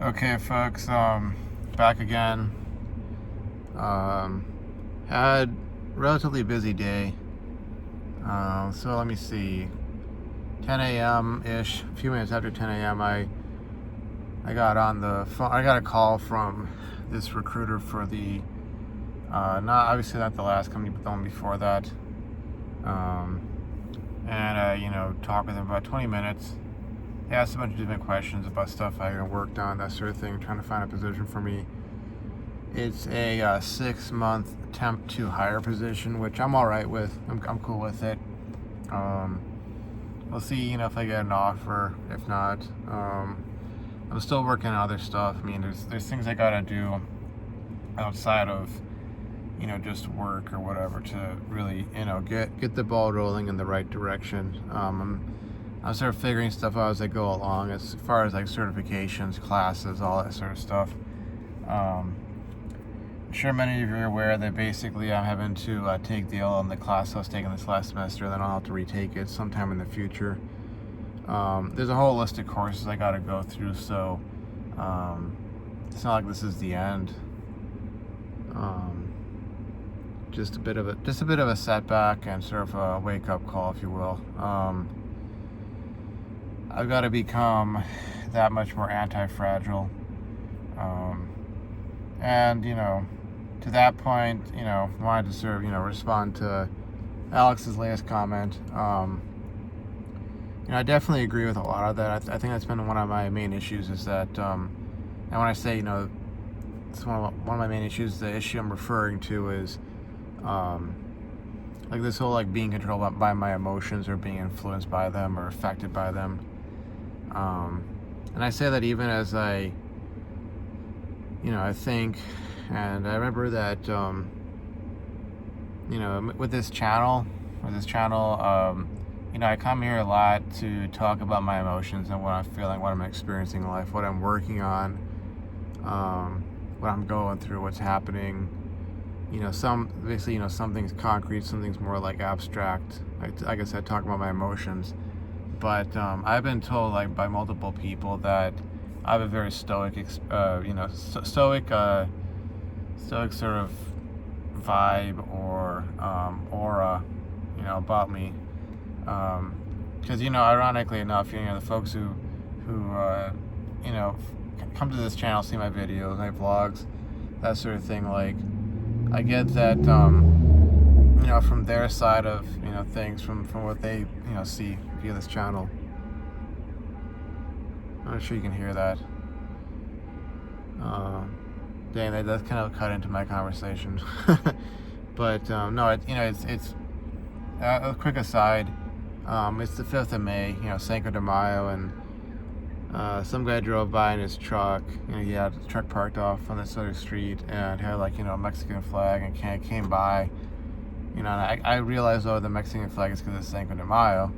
Okay, folks, back again. Had relatively busy day. So let me see. 10 a.m. ish, a few minutes after 10 a.m. I got on the phone. I got a call from this recruiter for the not obviously not the last company, but the one before that. And talked with him about 20 minutes. He asked a bunch of different questions about stuff I worked on, that sort of thing, trying to find a position for me. It's a 6-month temp to hire position, which I'm all right with. I'm cool with it. We'll see, if I get an offer. If not, I'm still working on other stuff. I mean, there's things I gotta do outside of, just work or whatever to really, get the ball rolling in the right direction. I'm sort of figuring stuff out as I go along, as far as like certifications, classes, all that sort of stuff. I'm sure many of you are aware that basically I'm having to take the L on the class I was taking this last semester, then I'll have to retake it sometime in the future. There's a whole list of courses I got to go through, so it's not like this is the end. Just a bit of a setback and sort of a wake-up call, if you will. I've got to become that much more anti-fragile. And, to that point, wanted to sort of, respond to Alex's latest comment. I definitely agree with a lot of that. I think that's been one of my main issues is that, and when I say, it's one of my main issues, the issue I'm referring to is, like this whole, like, being controlled by my emotions or being influenced by them or affected by them. And I say that even as I think, and I remember that, with this channel, I come here a lot to talk about my emotions and what I'm feeling, what I'm experiencing in life, what I'm working on, what I'm going through, what's happening. Something's concrete, something's more like abstract. Like I said, talk about my emotions. But I've been told, like, by multiple people that I have a very stoic sort of vibe or aura, about me. Because ironically enough, the folks who come to this channel, see my videos, my vlogs, that sort of thing. Like, I get that from their side of things, from what they see via this channel. I'm not sure you can hear that. Dang, that does kind of cut into my conversation. But no, it's a quick aside. It's the 5th of May, Cinco de Mayo, and some guy drove by in his truck. He had the truck parked off on this other street and had a Mexican flag, and came by. And I realized, the Mexican flag is because it's Cinco de Mayo.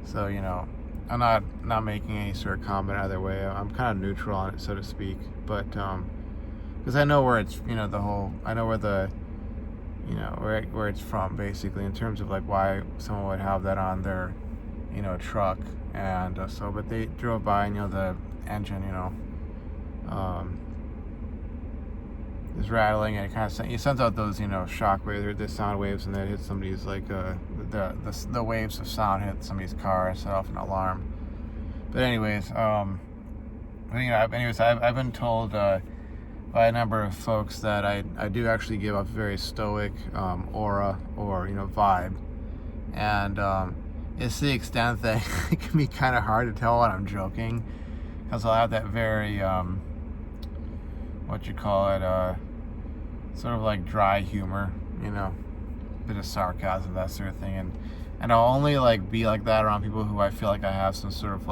So, I'm not making any sort of comment either way. I'm kind of neutral on it, so to speak. But, because I know where it's, I know where the, where it's from, basically, in terms of, like, why someone would have that on their, truck. And but they drove by, and, the engine, is rattling, and it sends out those, shock waves, or the sound waves, and then it hits somebody's, like, the waves of sound hit somebody's car and set off an alarm. But anyways, I've been told by a number of folks that I do actually give off a very stoic aura or vibe, and it's the extent that it can be kind of hard to tell when I'm joking, because I'll have that very sort of like dry humor, bit of sarcasm, that sort of thing, and I'll only be like that around people who I feel like I have some sort of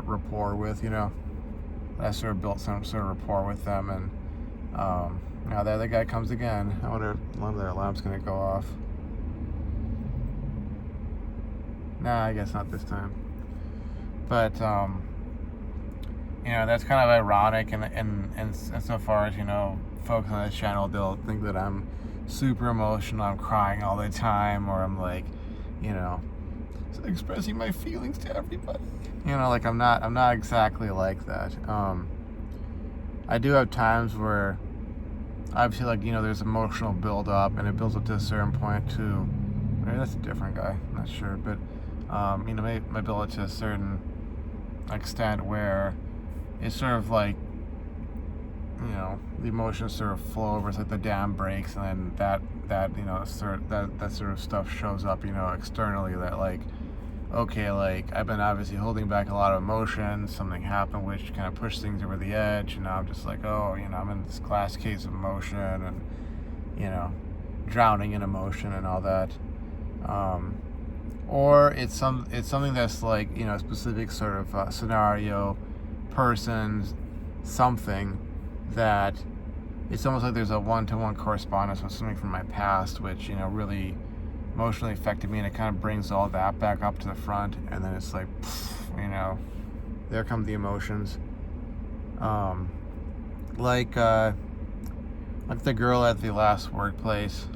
rapport with, I sort of built some sort of rapport with them. And now the other guy comes again. I wonder if one of their alarm's gonna go off. Nah, I guess not this time. But that's kind of ironic, and so far as folks on this channel, they'll think that I'm super emotional, I'm crying all the time, or I'm like, expressing my feelings to everybody. I'm not exactly like that. I do have times where obviously, like, there's emotional build up, and it builds up to a certain point too. Maybe that's a different guy, I'm not sure, but may build up to a certain extent where it's sort of like, the emotions sort of flow over. It's like the dam breaks, and then that sort of stuff shows up, externally. That, like, okay, like, I've been obviously holding back a lot of emotions. Something happened which kind of pushed things over the edge, and now I'm just like, oh, I'm in this glass case of emotion, and drowning in emotion and all that. Or it's something that's like, a specific sort of scenario, person, something that it's almost like there's a one-to-one correspondence with something from my past, which really emotionally affected me, and it kind of brings all that back up to the front, and then it's like, there come the emotions. Like the girl at the last workplace.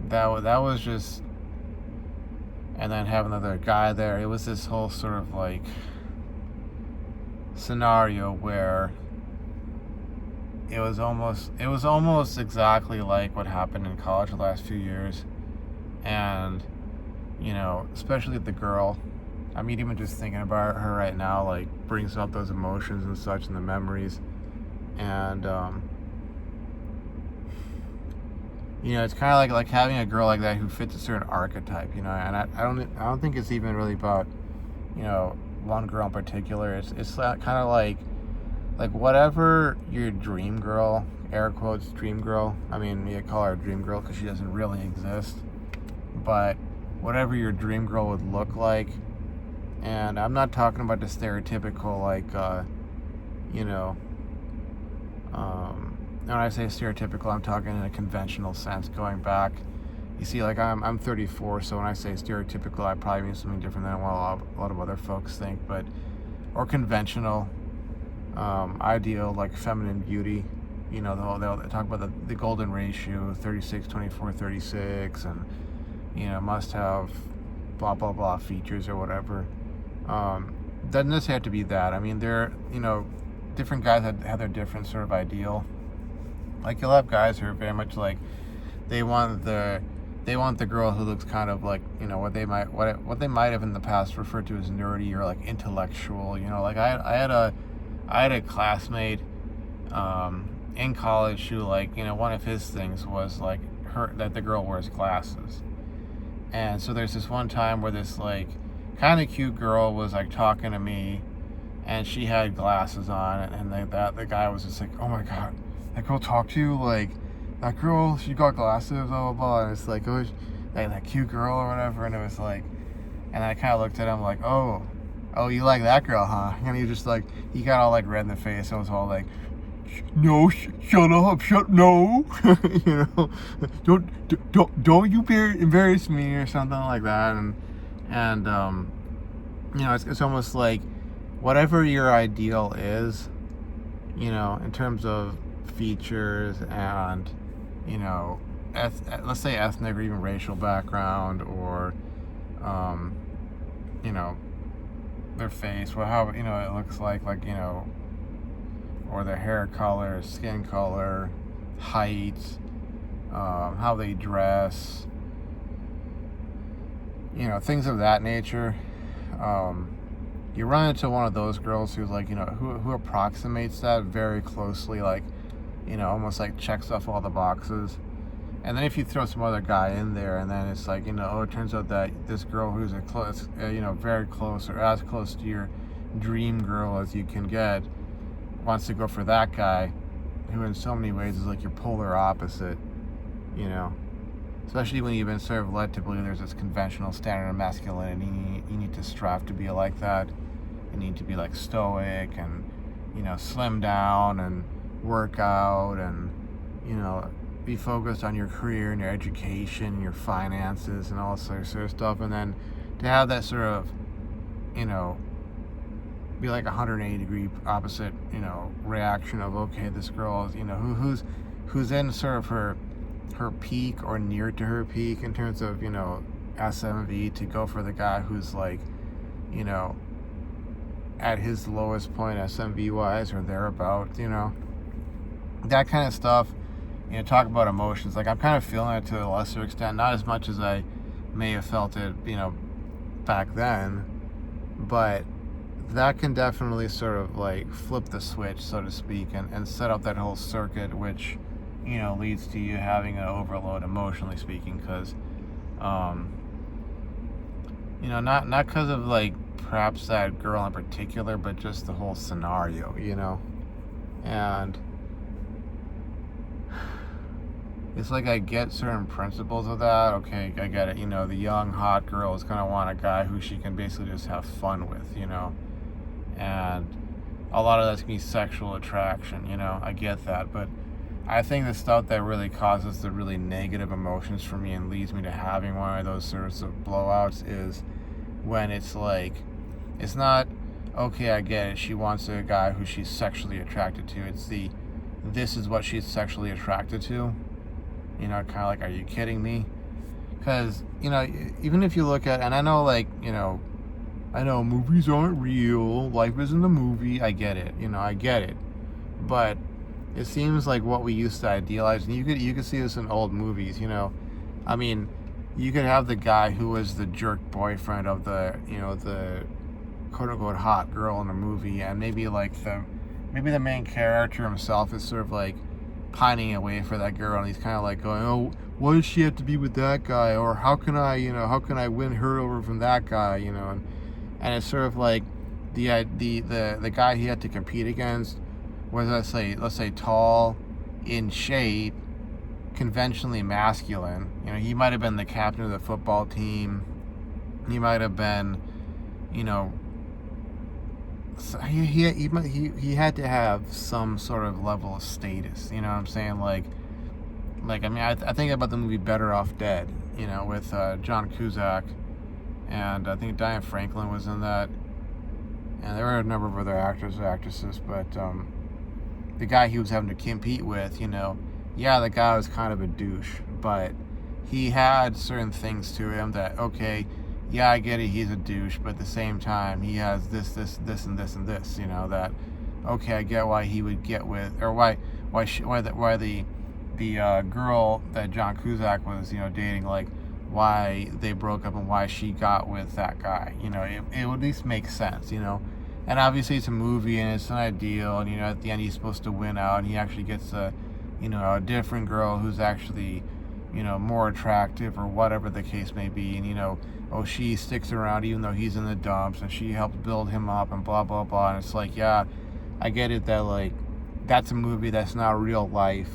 That was just, and then having another guy there. It was this whole sort of like scenario where it was almost exactly like what happened in college the last few years, and especially the girl. I mean, even just thinking about her right now, like, brings up those emotions and such, and the memories, and it's kind of like having a girl like that who fits a certain archetype, and I don't think it's even really about one girl in particular. It's kind of like whatever your dream girl, air quotes dream girl. I mean, you call her a dream girl because she doesn't really exist, but whatever your dream girl would look like. And I'm not talking about the stereotypical, like, when I say stereotypical, I'm talking in a conventional sense, going back. You see, like, I'm 34, so when I say stereotypical, I probably mean something different than what a lot of other folks think, or conventional, ideal, like feminine beauty. They'll talk about the golden ratio, 36, 24, 36, and must have blah, blah, blah features or whatever. Doesn't necessarily have to be that. I mean, different guys have their different sort of ideal. Like, you'll have guys who are very much like, they want the girl who looks kind of like, what they might have in the past referred to as nerdy or like intellectual. Like, I had a classmate in college who, like, one of his things was like that the girl wears glasses. And so there's this one time where this, like, kind of cute girl was like talking to me, and she had glasses on, and the guy was just like, oh my god, that girl talked to you? Like, that girl, she got glasses, blah blah blah. And it's like, oh, that cute girl or whatever. And it was like, and I kind of looked at him like, oh, you like that girl, huh? And he just, like, he got all like red in the face and was all like, no, shut up, no, don't you embarrass me or something like that. And it's almost like whatever your ideal is, in terms of features and, let's say ethnic or even racial background, or their face, how it looks like, or their hair color, skin color, height, how they dress, things of that nature. You run into one of those girls who's like, who approximates that very closely, like, almost like checks off all the boxes. And then if you throw some other guy in there, and then it's like, it turns out that this girl who's very close, or as close to your dream girl as you can get, wants to go for that guy, who in so many ways is like your polar opposite, especially when you've been sort of led to believe there's this conventional standard of masculinity. You need to strive to be like that. You need to be like stoic and, slim down and work out and, be focused on your career and your education, your finances, and all this sort of stuff. And then to have that sort of, be like 180 degree opposite, reaction of, okay, this girl is, who's in sort of her peak or near to her peak in terms of, SMV, to go for the guy who's like, at his lowest point SMV wise or thereabout, that kind of stuff. Talk about emotions. Like, I'm kind of feeling it to a lesser extent, not as much as I may have felt it, back then, but that can definitely sort of like flip the switch, so to speak, and set up that whole circuit, which, leads to you having an overload emotionally speaking, because, not because of like perhaps that girl in particular, but just the whole scenario, and it's like I get certain principles of that. Okay, I get it. The young hot girl is gonna want a guy who she can basically just have fun with, and a lot of that's gonna be sexual attraction. I get that, but I think the stuff that really causes the really negative emotions for me and leads me to having one of those sorts of blowouts is when it's like, it's not, okay, I get it, she wants a guy who she's sexually attracted to. It's this is what she's sexually attracted to. Kind of like, are you kidding me? Because, even if you look at, and I know, like, I know movies aren't real, life isn't a movie, I get it, I get it. But it seems like what we used to idealize, and you could see this in old movies, I mean, you could have the guy who was the jerk boyfriend of the, the quote-unquote hot girl in the movie, and maybe the main character himself is sort of like pining away for that girl, and he's kind of like going, oh, why does she have to be with that guy, or how can I win her over from that guy, and it's sort of like the guy he had to compete against was, let's say tall, in shape, conventionally masculine. He might have been the captain of the football team, he might have been, he had to have some sort of level of status. You know what I'm saying? Like I mean, I think about the movie Better Off Dead. With John Cusack, and I think Diane Franklin was in that, and there were a number of other actors and actresses. But the guy he was having to compete with, yeah, the guy was kind of a douche, but he had certain things to him that, okay, yeah, I get it, he's a douche, but at the same time, he has this, and this, and this, that, okay, I get why he would get with, or why the girl that John Cusack was, dating, like, why they broke up and why she got with that guy. It would at least make sense, And obviously it's a movie and it's not ideal, and, at the end he's supposed to win out, and he actually gets a different girl who's actually, more attractive, or whatever the case may be, and, she sticks around even though he's in the dumps, and she helps build him up, and blah, blah, blah. And it's like, yeah, I get it that, like, that's a movie, that's not real life,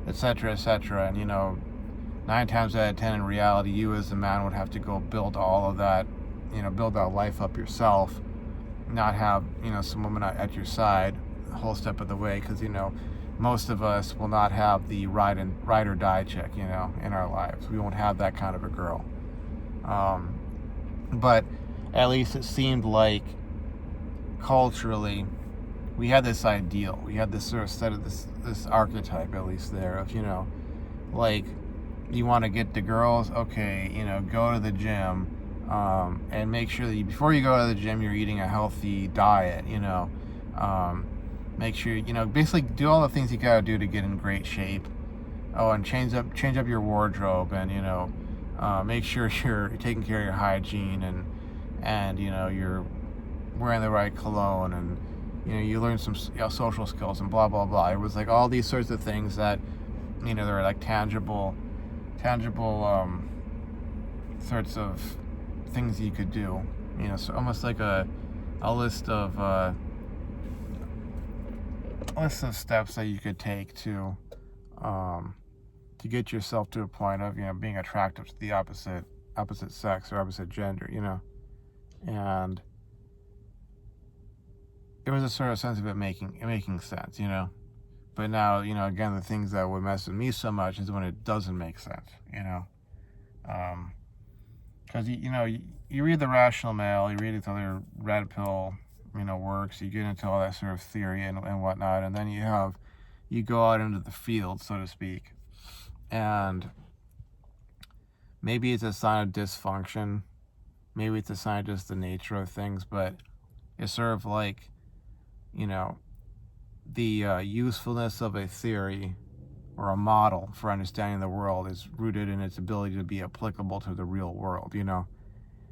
etc., etc. And, 9 times out of 10 in reality, you as the man would have to go build all of that, build that life up yourself, not have, some woman at your side the whole step of the way, because, most of us will not have the ride or die chick, in our lives. We won't have that kind of a girl. But at least it seemed like culturally we had this ideal. We had this sort of set of this archetype, at least there, of, like, you want to get the girls, okay, go to the gym, and make sure that before you go to the gym, you're eating a healthy diet, make sure, basically do all the things you gotta do to get in great shape. Oh, and change up your wardrobe, and, make sure you're taking care of your hygiene, and you're wearing the right cologne, and, you learn some social skills, and blah, blah, blah. It was like all these sorts of things that, they're like tangible sorts of things you could do, so almost like a list of steps that you could take to get yourself to a point of, being attractive to the opposite sex or opposite gender, and it was a sort of sense of it making sense, but now, again, the things that would mess with me so much is when it doesn't make sense, because you read the Rational Male, you read this other red pill, works, you get into all that sort of theory and whatnot, and then you go out into the field, so to speak, and maybe it's a sign of dysfunction, maybe it's a sign of just the nature of things, but It's sort of like, you know, the usefulness of a theory or a model for understanding the world is rooted in its ability to be applicable to the real world, you know?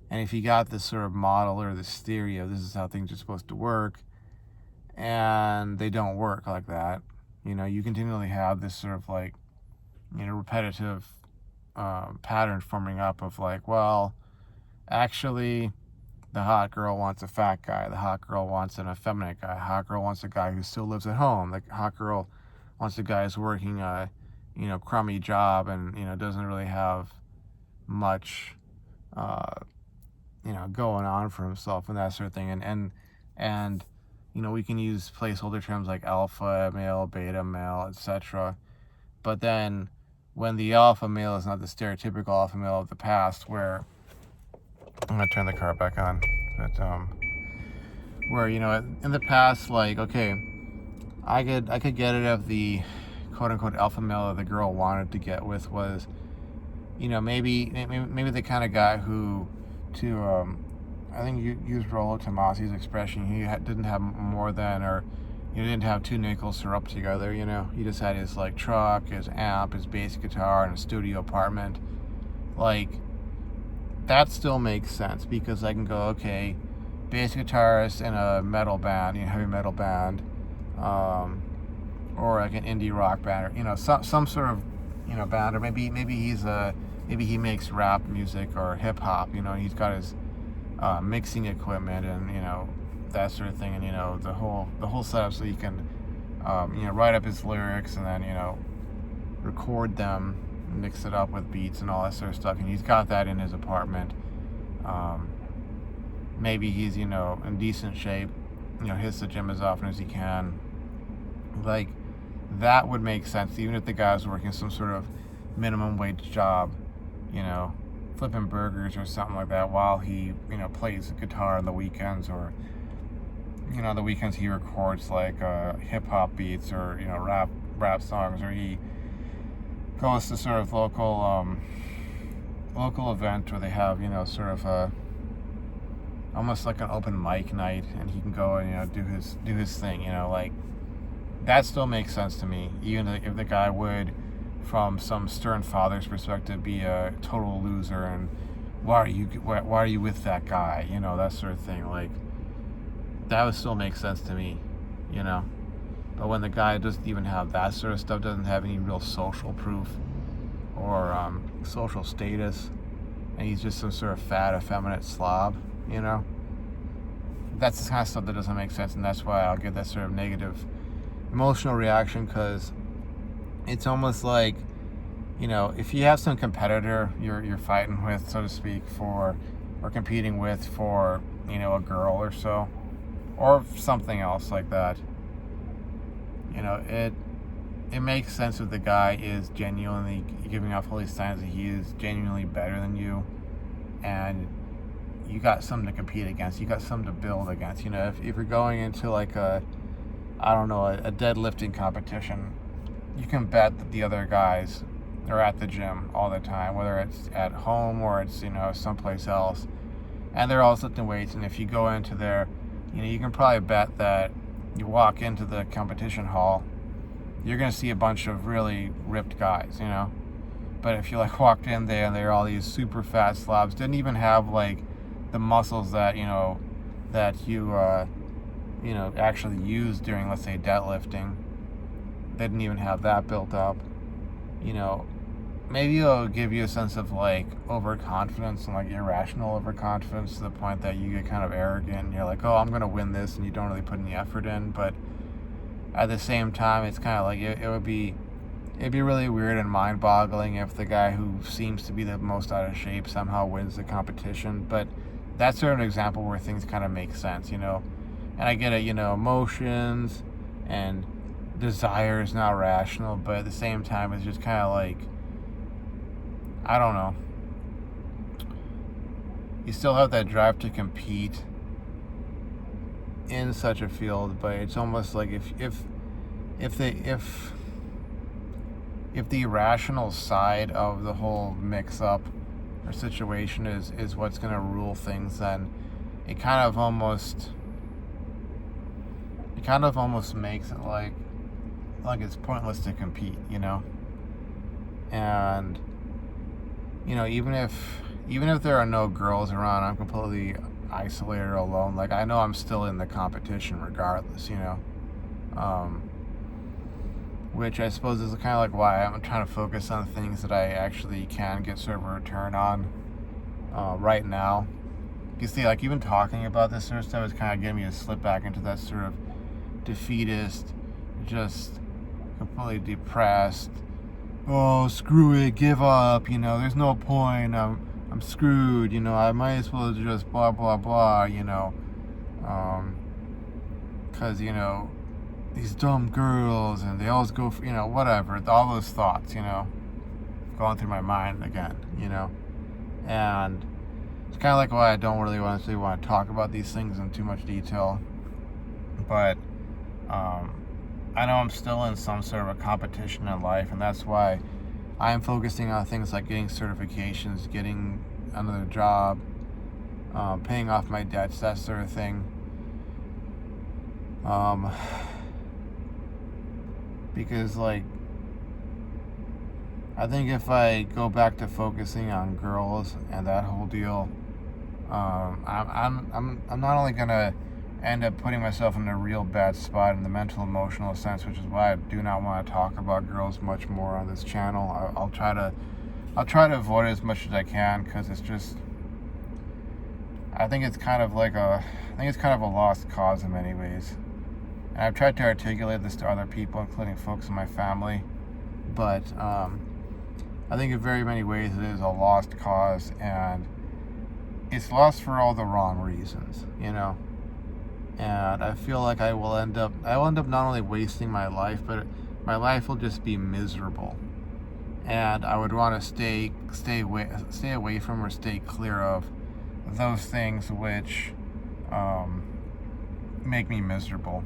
And if you got this sort of model or this theory of this is how things are supposed to work, and they don't work like that, you know, you continually have this sort of like, you know, repetitive pattern forming up of like, well, actually, the hot girl wants a fat guy. The hot girl wants an effeminate guy. The hot girl wants a guy who still lives at home. The hot girl wants a guy who's working a, you know, crummy job and, you know, doesn't really have much, uh, you know, going on for himself and that sort of thing. And you know, we can use placeholder terms like alpha male, beta male, etc. But then when the alpha male is not the stereotypical alpha male of the past, where I'm gonna turn the car back on, but where, you know, in the past, like, okay, I could get it if the quote unquote alpha male that the girl wanted to get with was, you know, maybe the kind of guy who, to I think you used Rollo Tomasi's expression, he didn't have more than, or he didn't have two nickels to rub together, you know. He just had his like truck, his amp, his bass guitar, and a studio apartment. Like, that still makes sense because I can go, okay, bass guitarist in a metal band, you know, heavy metal band, or like an indie rock band, or, you know, some sort of, you know, band, or maybe he makes rap music or hip hop, you know, and he's got his mixing equipment and, you know, that sort of thing, and, you know, the whole setup, so you can you know, write up his lyrics and then, you know, record them, mix it up with beats and all that sort of stuff, and he's got that in his apartment. Maybe he's, you know, in decent shape, you know, hits the gym as often as he can. Like, that would make sense even if the guy's working some sort of minimum wage job, you know, flipping burgers or something like that, while he, you know, plays the guitar on the weekends, or, you know, the weekends he records like hip hop beats, or, you know, rap songs, or he goes to sort of local event where they have, you know, sort of a almost like an open mic night, and he can go and, you know, do his thing, you know. Like, that still makes sense to me, even if the guy would, from some stern father's perspective, be a total loser, and why are you with that guy, you know, that sort of thing. Like, that would still make sense to me, you know. But when the guy doesn't even have that sort of stuff, doesn't have any real social proof or social status, and he's just some sort of fat, effeminate slob, you know, that's the kind of stuff that doesn't make sense, and that's why I'll get that sort of negative emotional reaction, because it's almost like, you know, if you have some competitor you're fighting with, so to speak, for, or competing with for, you know, a girl or so, or something else like that, you know, it makes sense if the guy is genuinely giving off all these signs that he is genuinely better than you, and you got something to compete against, you got something to build against. You know, if you're going into like a deadlifting competition, you can bet that the other guys are at the gym all the time, whether it's at home or it's, you know, someplace else, and they're all lifting weights. And if you go into there, you know, you can probably bet that you walk into the competition hall, you're going to see a bunch of really ripped guys, you know. But if you like walked in there and they're all these super fat slobs, didn't even have like the muscles that, you know, that you know, actually use during, let's say, deadlifting, they didn't even have that built up, you know, maybe it'll give you a sense of like overconfidence, and like irrational overconfidence, to the point that you get kind of arrogant and you're like, oh, I'm gonna win this, and you don't really put any effort in. But at the same time, it's kind of like it'd be really weird and mind-boggling if the guy who seems to be the most out of shape somehow wins the competition. But that's sort of an example where things kind of make sense, you know. And I get it, you know, emotions and desire is not rational, but at the same time, it's just kind of like, I don't know. You still have that drive to compete in such a field, but it's almost like if the irrational side of the whole mix-up or situation is what's going to rule things, then it kind of almost it kind of almost makes it like it's pointless to compete, you know? And, you know, even if there are no girls around, I'm completely isolated or alone. Like, I know I'm still in the competition regardless, you know? Which I suppose is kind of like why I'm trying to focus on things that I actually can get sort of a return on right now. You see, like, even talking about this sort of stuff is kind of getting me to slip back into that sort of defeatist, just completely depressed. Oh, screw it, give up, you know, there's no point, I'm screwed, you know, I might as well just blah, blah, blah, you know, because, you know, these dumb girls, and they always go for, you know, whatever, all those thoughts, you know, going through my mind again, you know, and it's kind of like why I don't really want to talk about these things in too much detail, but, I know I'm still in some sort of a competition in life, and that's why I'm focusing on things like getting certifications, getting another job, paying off my debts, that sort of thing. Because, like, I think if I go back to focusing on girls and that whole deal, I'm not only gonna end up putting myself in a real bad spot in the mental emotional sense, which is why I do not want to talk about girls much more on this channel. I'll try to avoid it as much as I can, because it's just, I think it's kind of a lost cause in many ways. And I've tried to articulate this to other people, including folks in my family, but I think in very many ways it is a lost cause, and it's lost for all the wrong reasons, you know. And I feel like I will end up not only wasting my life, but my life will just be miserable. And I would want to stay away from or stay clear of those things which make me miserable.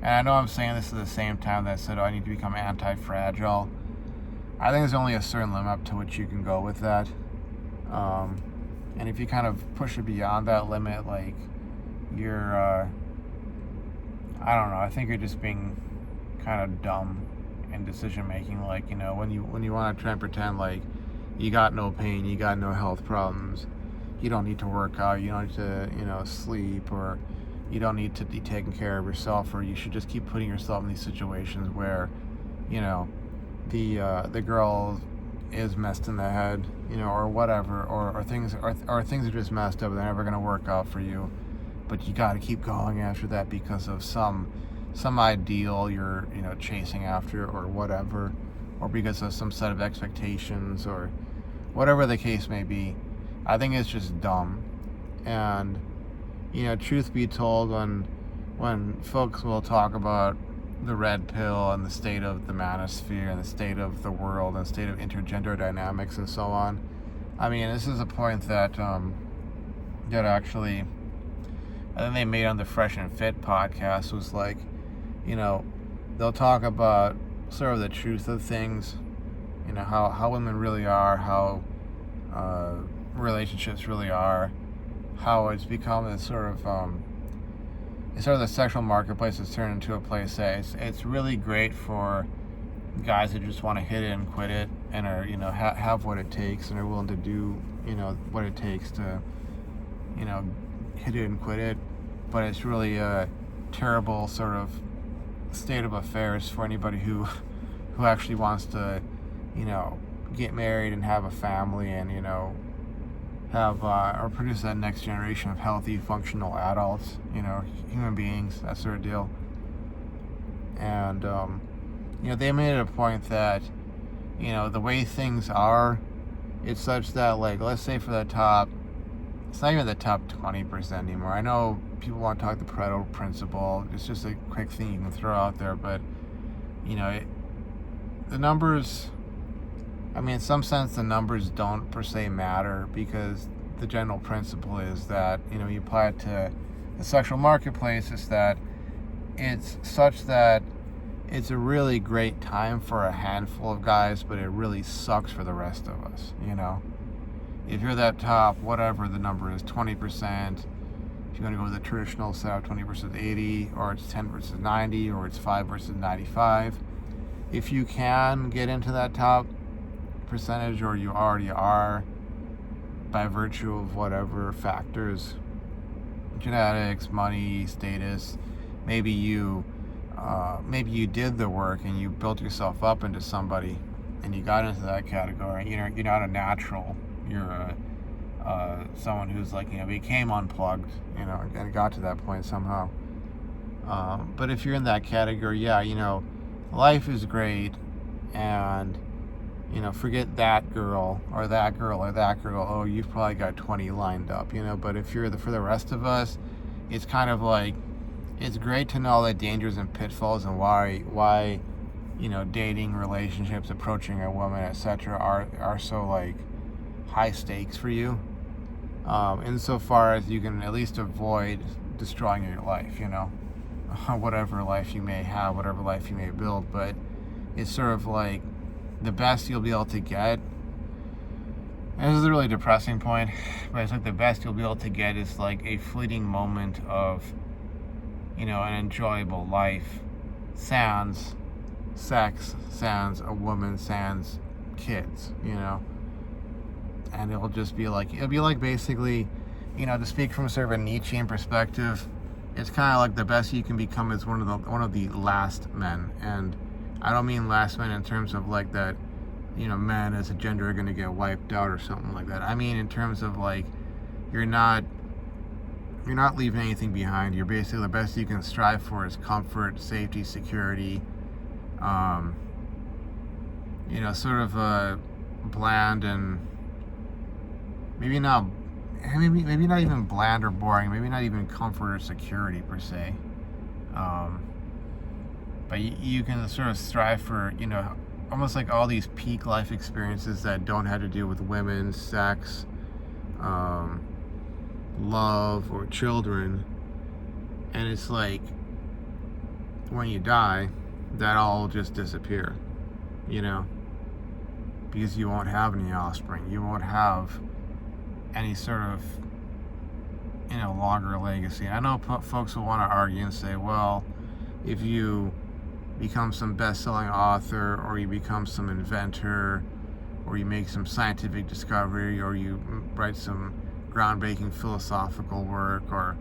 And I know I'm saying this at the same time that I said, oh, I need to become anti-fragile. I think there's only a certain limit up to which you can go with that. And if you kind of push it beyond that limit, like, you're, I don't know, I think you're just being kind of dumb in decision making. Like, you know, when you want to try and pretend like you got no pain, you got no health problems, you don't need to work out, you don't need to, you know, sleep, or you don't need to be taking care of yourself, or you should just keep putting yourself in these situations where, you know, the girl is messed in the head, you know, or whatever, or things are just messed up, they're never going to work out for you, but you got to keep going after that because of some ideal you're, you know, chasing after, or whatever, or because of some set of expectations, or whatever the case may be. I think it's just dumb. And, you know, truth be told, when folks will talk about the red pill and the state of the manosphere and the state of the world and the state of intergender dynamics and so on, I mean, this is a point that actually I think they made on the Fresh and Fit podcast, was like, you know, they'll talk about sort of the truth of things, you know, how women really are, how relationships really are, how it's become this sort of the sexual marketplace has turned into a place that it's really great for guys that just want to hit it and quit it, and are, you know, have what it takes, and are willing to do, you know, what it takes to, you know, hit it and quit it. But it's really a terrible sort of state of affairs for anybody who actually wants to, you know, get married and have a family, and, you know, have or produce that next generation of healthy, functional adults, you know, human beings, that sort of deal. And you know, they made it a point that, you know, the way things are, it's such that, like, let's say for the top, it's not even the top 20% anymore. I know people want to talk the Pareto principle. It's just a quick thing you can throw out there, but, you know, the numbers, I mean, in some sense, the numbers don't per se matter, because the general principle is that, you know, you apply it to the sexual marketplace, is that it's such that it's a really great time for a handful of guys, but it really sucks for the rest of us, you know? If you're that top, whatever the number is, 20%, if you want to go with the traditional setup, 20 versus 80, or it's 10 versus 90, or it's 5 versus 95. If you can get into that top percentage, or you already are, by virtue of whatever factors, genetics, money, status, maybe you did the work and you built yourself up into somebody and you got into that category. You're not a natural. You're someone who's like, became unplugged, and got to that point somehow. But if you're in that category, life is great, and forget that girl or that girl or that girl. Oh, you've probably got 20 lined up, But if you're for the rest of us, it's kind of like, it's great to know the dangers and pitfalls and why dating, relationships, approaching a woman, etc. are so like high stakes for you. Insofar as you can at least avoid destroying your life, whatever life you may have, whatever life you may build. But it's sort of like the best you'll be able to get. And this is a really depressing point, but it's like the best you'll be able to get is like a fleeting moment of, an enjoyable life, sans sex, sans a woman, sans kids, and it'll be like basically, to speak from sort of a Nietzschean perspective, it's kind of like the best you can become is one of the last men. And I don't mean last men in terms of like that, men as a gender are going to get wiped out or something like that. I mean in terms of like you're not leaving anything behind. You're basically, the best you can strive for is comfort, safety, security, sort of a bland and maybe not even bland or boring, maybe not even comfort or security per se. But you can sort of strive for, almost like all these peak life experiences that don't have to do with women, sex, love, or children. And it's like, when you die, that all just disappear, because you won't have any offspring. You won't have any sort of, longer legacy. I know folks will want to argue and say, well, if you become some best-selling author, or you become some inventor, or you make some scientific discovery, or you write some groundbreaking philosophical work, or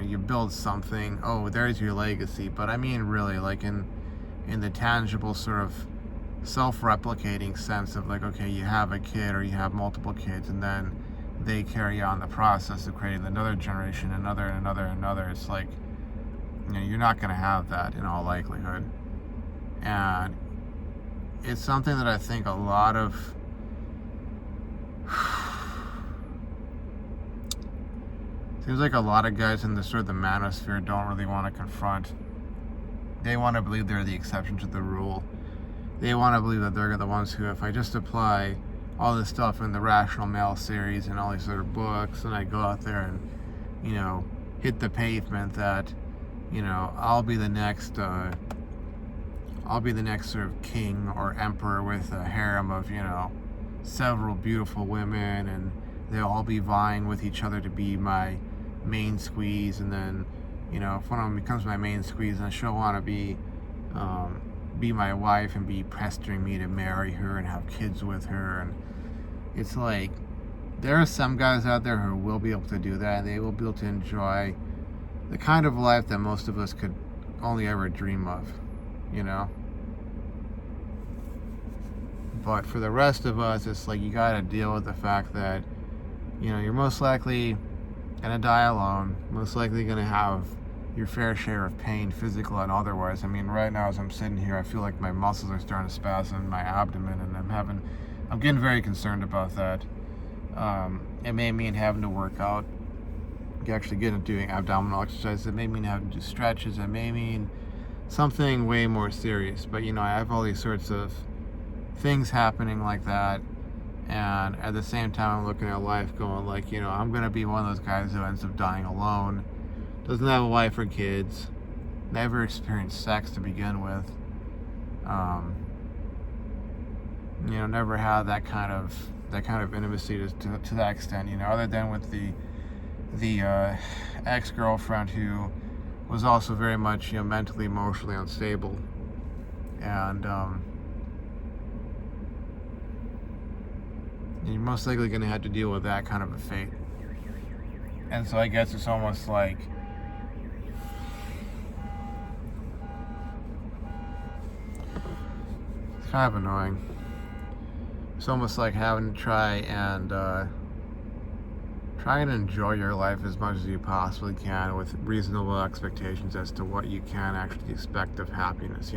you build something, oh, there's your legacy. But I mean really like in the tangible sort of self-replicating sense of like, okay, you have a kid or you have multiple kids, and then they carry on the process of creating another generation, another. It's like, you're not going to have that in all likelihood. And it's something that I think a lot of seems like a lot of guys in the sort of the manosphere don't really want to confront. They want to believe they're the exception to the rule. They want to believe that they're the ones who, if I just apply all this stuff in the Rational Male series and all these sort of books, and I go out there and, hit the pavement, that, I'll be the next sort of king or emperor with a harem of, several beautiful women, and they'll all be vying with each other to be my main squeeze. And then, if one of them becomes my main squeeze, then she'll want to be my wife and be pestering me to marry her and have kids with her. And it's like, there are some guys out there who will be able to do that, and they will be able to enjoy the kind of life that most of us could only ever dream of, But for the rest of us, it's like, you got to deal with the fact that, you're most likely going to die alone, most likely going to have your fair share of pain, physical and otherwise. I mean, right now as I'm sitting here, I feel like my muscles are starting to spasm in my abdomen, and I'm getting very concerned about that. It may mean having to work out, actually get into doing abdominal exercises. It may mean having to do stretches. It may mean something way more serious. But, I have all these sorts of things happening like that. And at the same time, I'm looking at life going like, I'm going to be one of those guys who ends up dying alone, doesn't have a wife or kids, never experienced sex to begin with, never had that kind of intimacy to that extent, other than with the the ex-girlfriend who was also very much, mentally, emotionally unstable, and you're most likely going to have to deal with that kind of a fate. And so I guess it's almost like it's kind of annoying. It's almost like having to try and enjoy your life as much as you possibly can with reasonable expectations as to what you can actually expect of happiness,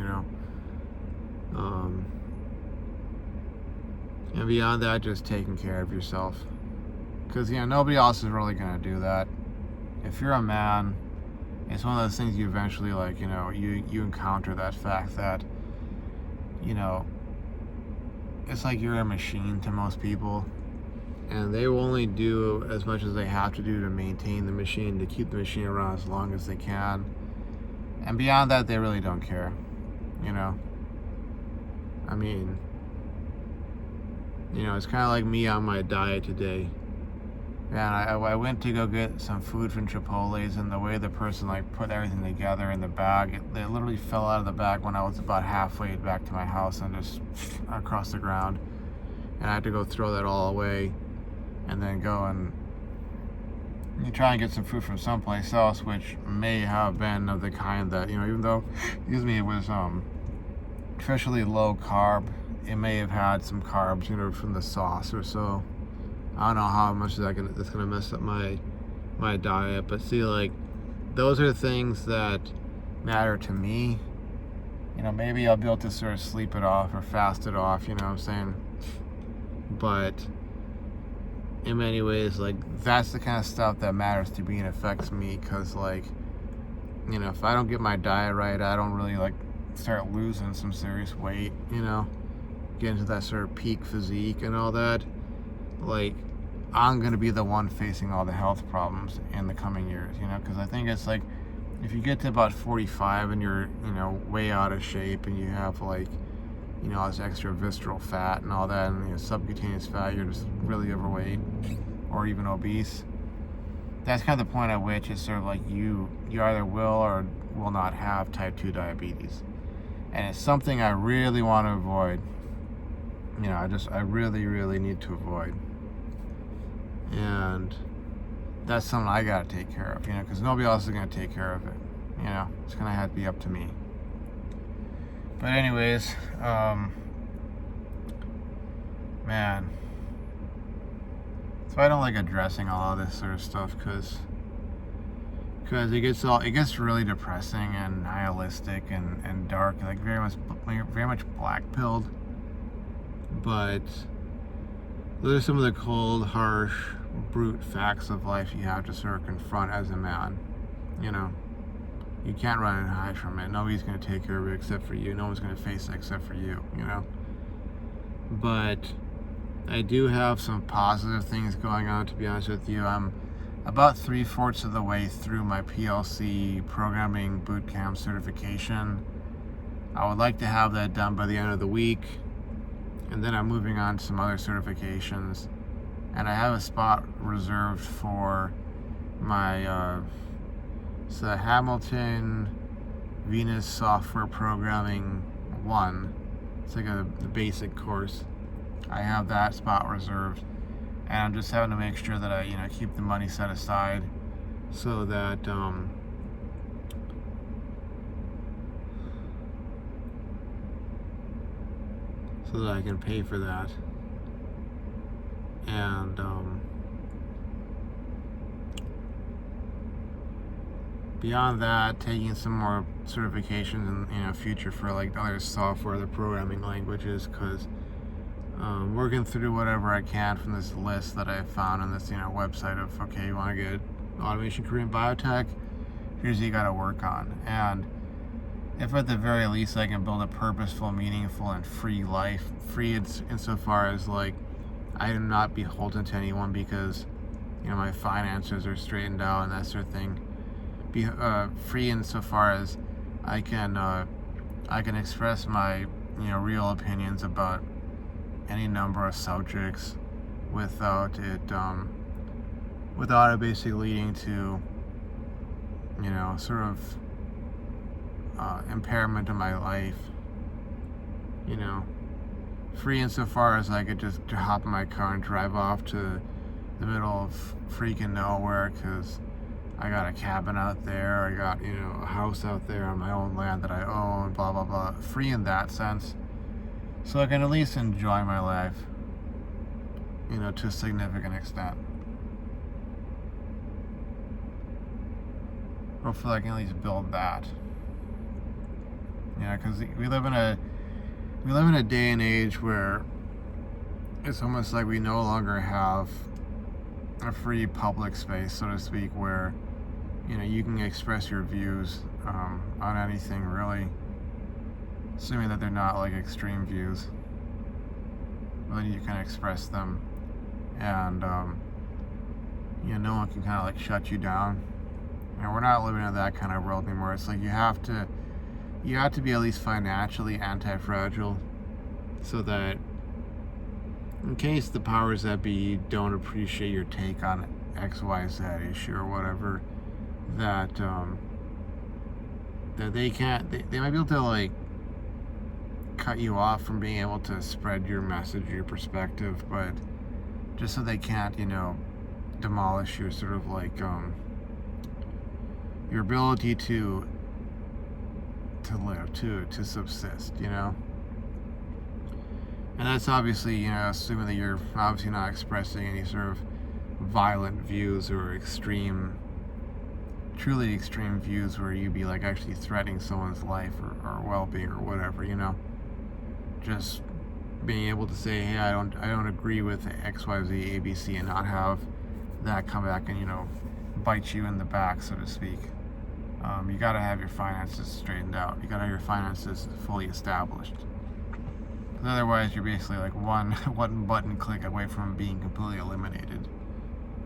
and beyond that, just taking care of yourself, because nobody else is really going to do that. If you're a man, it's one of those things you eventually you encounter that fact that it's like you're a machine to most people, and they will only do as much as they have to do to maintain the machine, to keep the machine around as long as they can, and beyond that they really don't care. I mean, it's kind of like me on my diet today. And I went to go get some food from Chipotle's, and the way the person put everything together in the bag, it literally fell out of the bag when I was about halfway back to my house and just across the ground. And I had to go throw that all away, and then go and you try and get some food from someplace else, which may have been of the kind that even though, it was nutritionally low carb, it may have had some carbs, from the sauce or so. I don't know how much that's gonna mess up my diet, but see, those are things that matter to me. Maybe I'll be able to sort of sleep it off or fast it off, what I'm saying? But in many ways, that's the kind of stuff that matters to me and affects me, because if I don't get my diet right, I don't really start losing some serious weight, get into that sort of peak physique and all that. I'm going to be the one facing all the health problems in the coming years, because I think it's if you get to about 45 and you're, way out of shape, and you have this extra visceral fat and all that, and subcutaneous fat, you're just really overweight or even obese. That's kind of the point at which it's sort of you either will or will not have type 2 diabetes. And it's something I really want to avoid. I really, really need to avoid. And that's something I got to take care of, because nobody else is going to take care of it. It's going to have to be up to me. But anyways, man. So I don't like addressing all of this sort of stuff, because it gets really depressing and nihilistic and dark, very much black-pilled. But those are some of the cold, harsh, brute facts of life you have to sort of confront as a man. You can't run and hide from it. Nobody's going to take care of it except for you. No one's going to face it except for you, But I do have some positive things going on, to be honest with you. I'm about 3/4 of the way through my PLC programming bootcamp certification. I would like to have that done by the end of the week. And then I'm moving on to some other certifications. And I have a spot reserved for my it's the Hamilton Venus Software Programming 1. It's the basic course. I have that spot reserved. And I'm just having to make sure that I keep the money set aside so that I can pay for that. And beyond that, taking some more certifications in future for other software, other programming languages, because working through whatever I can from this list that I found on this website of, okay, you want to get automation career in biotech, here's what you got to work on. And if at the very least I can build a purposeful, meaningful, and free life, free insofar as I am not beholden to anyone, because my finances are straightened out and that sort of thing. Be free insofar as I can express my real opinions about any number of subjects without it without it basically leading to, you know, sort of impairment of my life. You know, free insofar as I could just hop in my car and drive off to the middle of freaking nowhere because I got a cabin out there, I got, you know, a house out there on my own land that I own, blah, blah, blah. Free in that sense. So I can at least enjoy my life, you know, to a significant extent. Hopefully I can at least build that. Yeah, because we live in a day and age where it's almost like we no longer have a free public space, so to speak, where, you know, you can express your views on anything, really, assuming that they're not like extreme views. But then you can express them, and you know, no one can kind of like shut you down. And we're not living in that kind of world anymore. It's like you have to be at least financially anti-fragile, so that in case the powers that be don't appreciate your take on XYZ issue or whatever, that that they might be able to like cut you off from being able to spread your message, your perspective, but just so they can't, you know, demolish your sort of like your ability to live, to subsist, you know. And that's obviously, you know, assuming that you're obviously not expressing any sort of violent views or extreme, truly extreme views where you'd be like actually threatening someone's life or well-being or whatever, you know. Just being able to say, hey, I don't agree with XYZ, ABC, and not have that come back and, you know, bite you in the back, so to speak. You got to have your finances straightened out. You got to have your finances fully established. Because otherwise, you're basically like one button click away from being completely eliminated,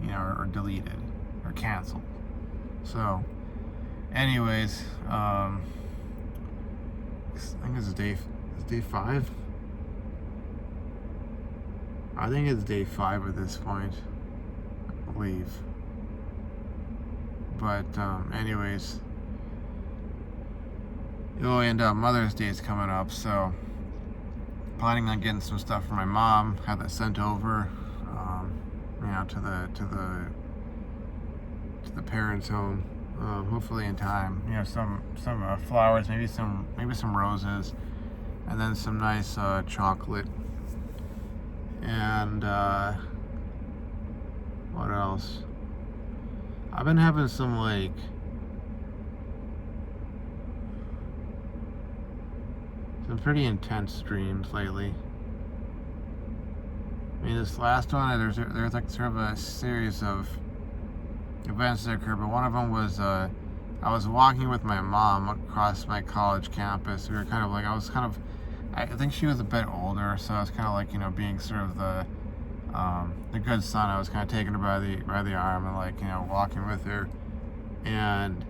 you know, or deleted or canceled. So, anyways, I think it's day 5. I think it's day 5 at this point, I believe. But anyways, and Mother's Day is coming up, so planning on getting some stuff for my mom. Have that sent over, you know, to the parents' home. Hopefully in time. You know, some flowers, maybe some roses, and then some nice chocolate. And what else? I've been having some pretty intense dreams lately. I mean, this last one, there's like sort of a series of events that occurred, but one of them was I was walking with my mom across my college campus. We were kind of like, I think she was a bit older, so I was kind of like, you know, being sort of the good son. I was kind of taking her by the arm and, like, you know, walking with her, and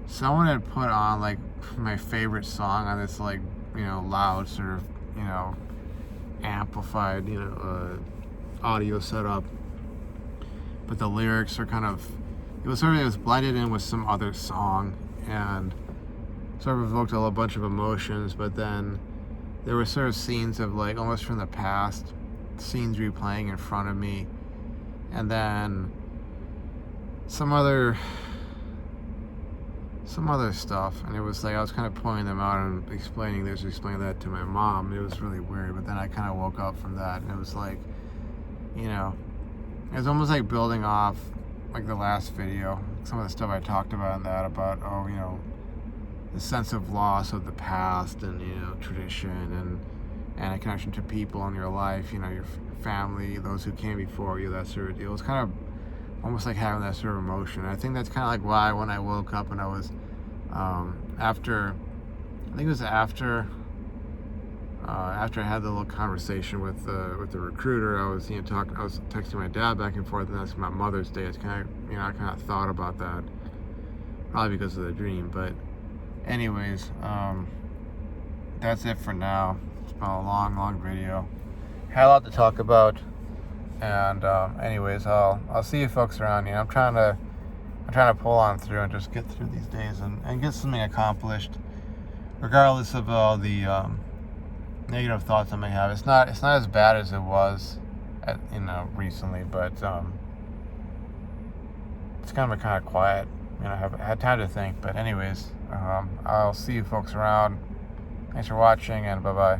someone had put on like my favorite song on this, like, you know, loud sort of, you know, amplified, you know, audio setup, but the lyrics are kind of, it was blended in with some other song and sort of evoked a bunch of emotions. But then there were sort of scenes of, like, almost from the past, scenes replaying in front of me, and then some other stuff, and it was like I was kind of pointing them out and explaining that to my mom. It was really weird, but then I kind of woke up from that, and it was like, you know, it was almost like building off like the last video, some of the stuff I talked about in that, about, oh, you know, the sense of loss of the past, and, you know, tradition, and a connection to people in your life, you know, your family, those who came before you, that sort of deal. It's kind of almost like having that sort of emotion. I think that's kind of like why when I woke up and I was after I had the little conversation with the recruiter, I was, you know, I was texting my dad back and forth, and that's about Mother's Day. It's kind of, you know, I kind of thought about that, probably because of the dream. But anyways, that's it for now. It's been a long video. Had a lot to talk about, And anyways, I'll see you folks around. I'm trying to pull on through and just get through these days and get something accomplished, regardless of all the negative thoughts I may have. It's not as bad as it was recently, but it's kind of quiet. I have had time to think. But anyways, I'll see you folks around. Thanks for watching, and bye-bye.